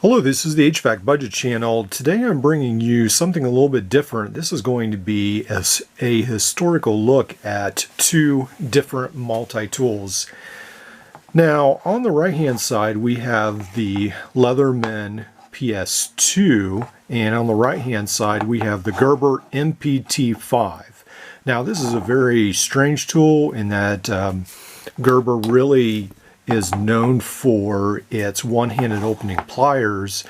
Hello, this is the HVAC Budget Channel. Today I'm bringing you something a little bit different. This is going to be a historical look at two different multi-tools. Now, on the right-hand side, we have the Leatherman PST, and on the right-hand side, we have the Gerber MPT 5. Now, this is a very strange tool in that Gerber really is known for its one-handed opening pliers,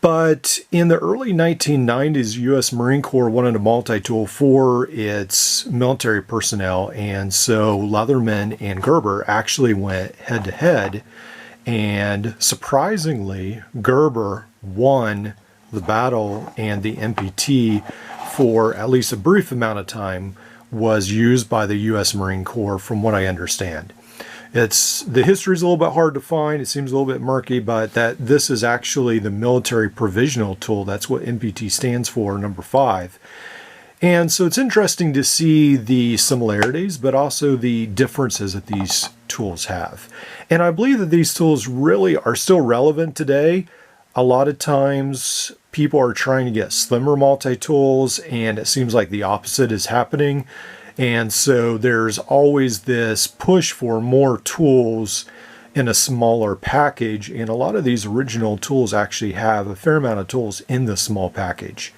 but in the early 1990s, U.S. Marine Corps wanted a multi-tool for its military personnel, and so Leatherman and Gerber actually went head-to-head, and surprisingly, Gerber won the battle, and the MPT, for at least a brief amount of time, was used by the U.S. Marine Corps, from what I understand. The history is a little bit hard to find. It seems a little bit murky, but this is actually the military provisional tool. That's what MPT stands for, number 5. And so it's interesting to see the similarities, but also the differences that these tools have. And I believe that these tools really are still relevant today. A lot of times people are trying to get slimmer multi-tools, and it seems like the opposite is happening. And so there's always this push for more tools in a smaller package, and a lot of these original tools actually have a fair amount of tools in the small package.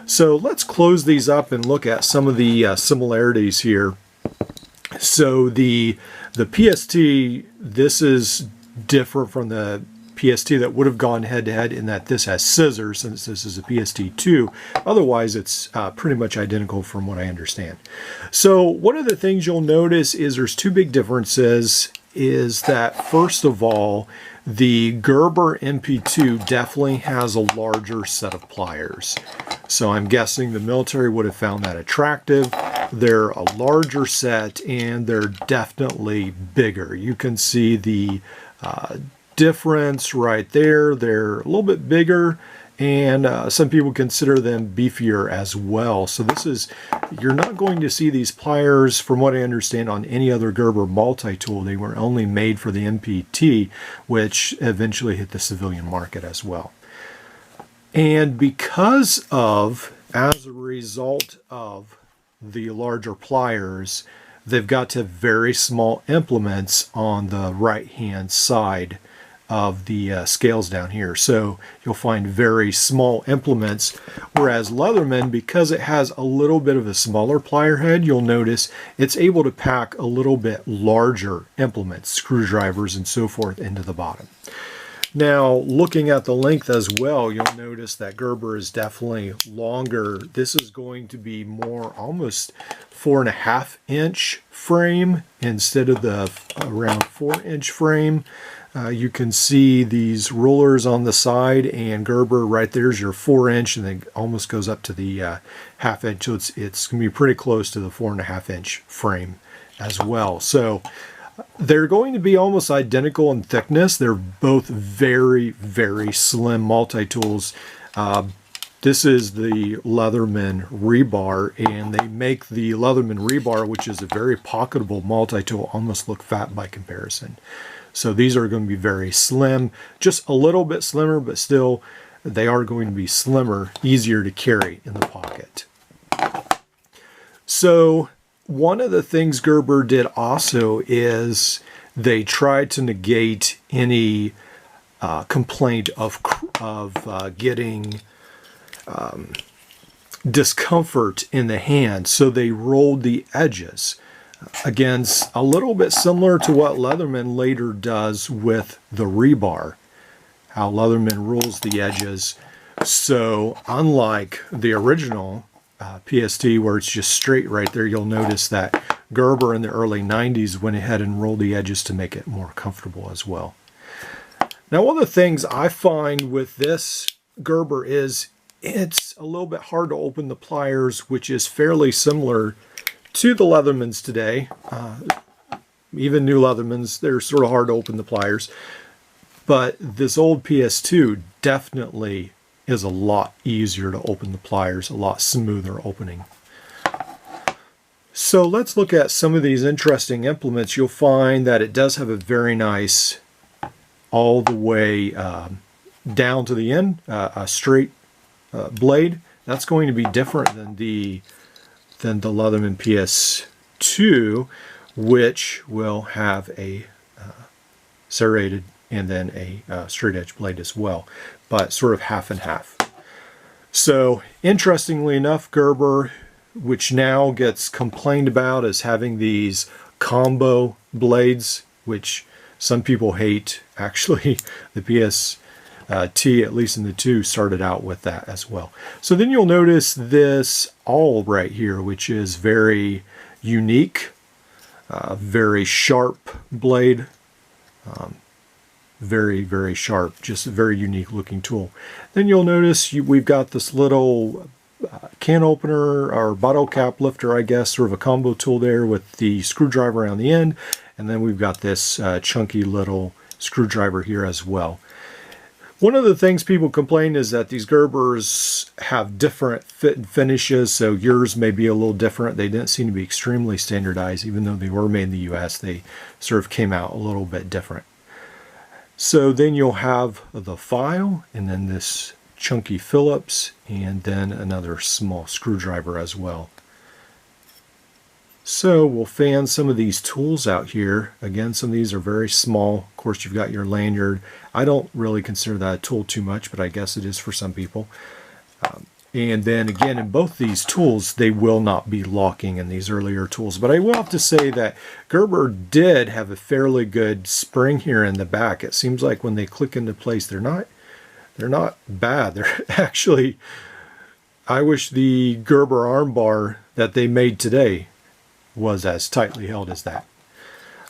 So let's close these up and look at some of the similarities here. So the PST, this is different from the PST that would have gone head-to-head in that this has scissors, since this is a PST II. Otherwise, it's pretty much identical from what I understand. So one of the things you'll notice is there's two big differences, is that first of all, the Gerber MP2 definitely has a larger set of pliers. So I'm guessing the military would have found that attractive. They're a larger set, and they're definitely bigger. You can see the difference right there. They're a little bit bigger, and some people consider them beefier as well. So you're not going to see these pliers, from what I understand, on any other Gerber multi-tool. They were only made for the MPT, which eventually hit the civilian market as well. And as a result of the larger pliers, they've got to have very small implements on the right-hand side of the scales down here. So you'll find very small implements, whereas Leatherman, because it has a little bit of a smaller plier head, you'll notice it's able to pack a little bit larger implements, screwdrivers and so forth, into the bottom. Now, looking at the length as well, you'll notice that Gerber is definitely longer. This is going to be more almost 4.5-inch frame instead of the around 4-inch frame. You can see these rollers on the side, and Gerber right there's your 4-inch, and then almost goes up to the half-inch. So it's going to be pretty close to the 4.5-inch frame as well. So they're going to be almost identical in thickness. They're both very, very slim multi-tools. This is the Leatherman rebar, and they make the Leatherman rebar, which is a very pocketable multi-tool, almost look fat by comparison. So these are going to be very slim, just a little bit slimmer, but still they are going to be slimmer, easier to carry in the pocket. So one of the things Gerber did also is they tried to negate any complaint of getting discomfort in the hand, so they rolled the edges. Again, a little bit similar to what Leatherman later does with the rebar, how Leatherman rolls the edges. So unlike the original PST, where it's just straight right there, you'll notice that Gerber in the early 90s went ahead and rolled the edges to make it more comfortable as well. Now, one of the things I find with this Gerber is it's a little bit hard to open the pliers, which is fairly similar to the Leathermans today. Even new Leathermans, they're sort of hard to open the pliers. But this old PS2 definitely is a lot easier to open the pliers, a lot smoother opening. So let's look at some of these interesting implements. You'll find that it does have a very nice all the way down to the end, a straight blade. That's going to be different than the Leatherman PS2, which will have a serrated and then a straight edge blade as well, but sort of half and half. So interestingly enough, Gerber, which now gets complained about as having these combo blades, which some people hate. Actually, the PST, at least in the 2, started out with that as well. So then you'll notice this awl right here, which is very unique, very sharp blade, very, very sharp, just a very unique looking tool. Then you'll notice we've got this little can opener or bottle cap lifter, I guess, sort of a combo tool there with the screwdriver on the end. And then we've got this chunky little screwdriver here as well. One of the things people complain is that these Gerbers have different fit and finishes, so yours may be a little different. They didn't seem to be extremely standardized, even though they were made in the US. They sort of came out a little bit different. So then you'll have the file, and then this chunky Phillips, and then another small screwdriver as well. So we'll fan some of these tools out here. Again, some of these are very small. Of course, you've got your lanyard. I don't really consider that a tool too much, but I guess it is for some people. And then again, in both these tools, they will not be locking in these earlier tools. But I will have to say that Gerber did have a fairly good spring here in the back. It seems like when they click into place, they're not bad. They're actually, I wish the Gerber armbar that they made today was as tightly held as that.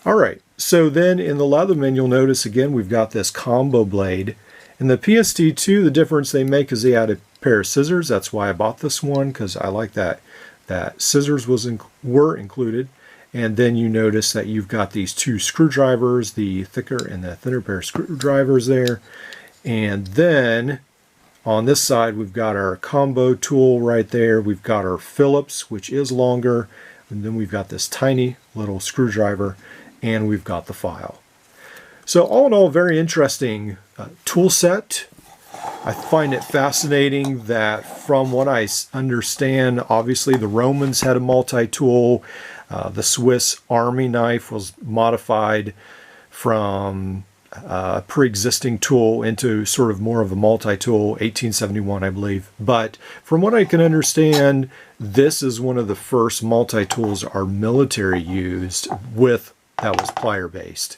All right, so then in the Leatherman, you'll notice again, we've got this combo blade. In the PST II, the difference they make is they add a pair of scissors. That's why I bought this one, because I like that scissors were included. And then you notice that you've got these 2 screwdrivers, the thicker and the thinner pair of screwdrivers there. And then on this side, we've got our combo tool right there. We've got our Phillips, which is longer. And then we've got this tiny little screwdriver, and we've got the file. So all in all, very interesting tool set. I find it fascinating that from what I understand, obviously the Romans had a multi-tool. The Swiss Army knife was modified from a pre-existing tool into sort of more of a multi-tool, 1871, I believe. But from what I can understand, this is one of the first multi-tools our military used with that was plier-based.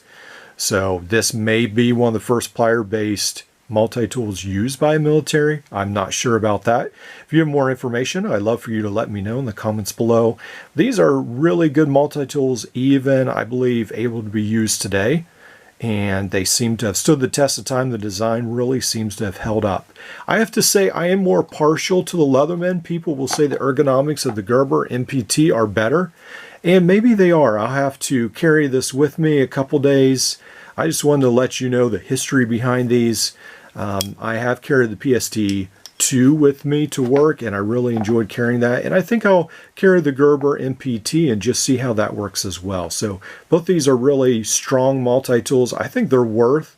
So this may be one of the first plier-based multi-tools used by a military. I'm not sure about that. If you have more information, I'd love for you to let me know in the comments below. These are really good multi-tools, even, I believe, able to be used today. And they seem to have stood the test of time. The design really seems to have held up. I have to say I am more partial to the Leatherman. People will say the ergonomics of the Gerber MPT are better. And maybe they are. I'll have to carry this with me a couple days. I just wanted to let you know the history behind these. I have carried the PST II with me to work, and I really enjoyed carrying that. And I think I'll carry the Gerber MPT and just see how that works as well. So both these are really strong multi-tools. I think they're worth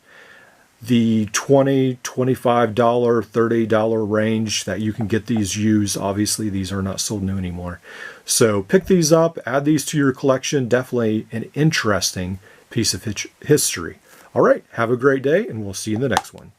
the $20, $25, $30 range that you can get these used. Obviously, these are not sold new anymore. So pick these up, add these to your collection. Definitely an interesting piece of history. All right, have a great day, and we'll see you in the next one.